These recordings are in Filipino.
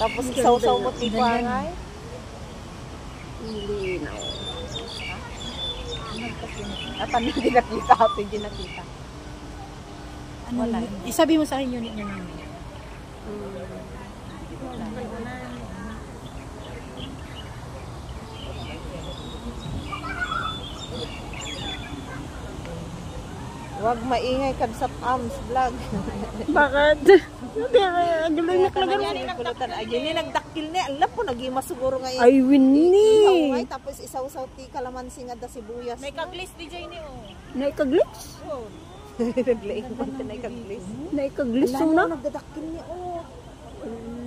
Tapos isaw-saw mo tipangay. Hindi na. At ano hindi nakita? Ito hindi nakita. Ano, isabi mo sa akin unit niya namin. Huwag maingay kan sa arms vlog. Bakit? Galing Ayun ni nagdakil ni. Alam po nag-ima siguro ngayon. Ay, Winnie. Ihaw tapos isaw-saw ti kalamansi nga da sibuyas. May kaglis DJ ni oh. Naikaglitz? Naglaing mo ito na ikaglis. Naikaglitz Alam na? mo nagdadakil ni oh.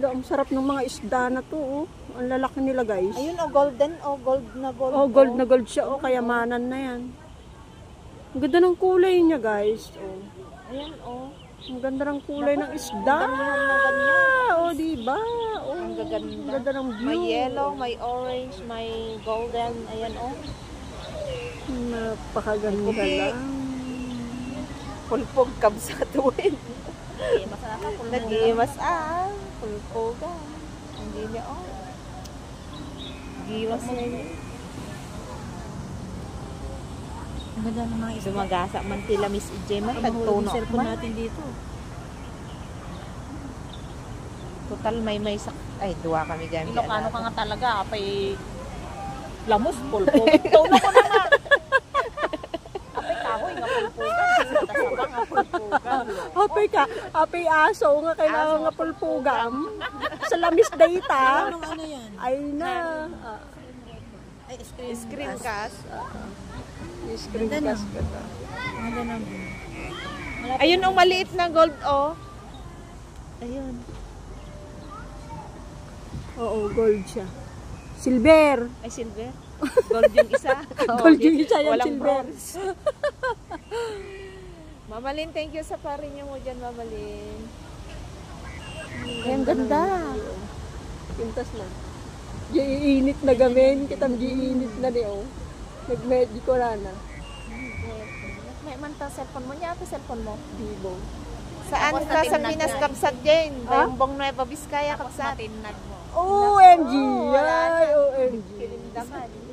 Ala, ang sarap ng mga isda na to, oh. Ang lalaki nila, guys. Ayun oh golden oh gold na gold. Oh, gold na gold siya, oh. Kayamanan na yan. Ang ganda ng kulay niya, guys. Oh. Ayan oh. Ang ganda ng kulay ng isda. Oh, diba? Oh, Ang gaganda. Ang ganda ng view. May yellow, may orange, may golden. Ayan oh. Napakaganda Puti. lang. Pulpog kabsatuin. Masarap ako. Nag-imas pulpogan. Hindi niya oh. Giwas niya. Ang ganda ng mga isda. Dumagasa man tila Miss EJ man tagtuno Ang cellphone man. natin dito. Total may sak ay duwa kami gamit. Ilocano ka nga talaga, apay lamos, pulpo. Tono ko naman. Apay kahoy nga pulpugan. Kasabang nga pulpugan. Apay aso nga kailangan nga pulpugam. Sa lamis data. Ano yan? Ay na. Ay, Screencast. Screencast ka ta. Ang ganda ng Ayun ang maliit na gold oh. Ayun. Oo, gold siya. Silver. Ay silver. Gold yung isa. Gold yung isa yan, Walang silver. bronze. Mamalin, thank you sa parin niyo mo dyan, Mamalin. Ay, ang ganda. Pintas na. Giinit na gamin. Kitang giinit na ni oh. Nag-medico na na. May manta cellphone mo niya. Ito cellphone mo. Vivo. Saan Tapos ka sa natinad Pinas na. Kapsat din? Ha? Dayong Nueva Vizcaya tapos Kapsat. matinad mo. OMG! Oo, wala Ay, na. OMG. Kilindaman.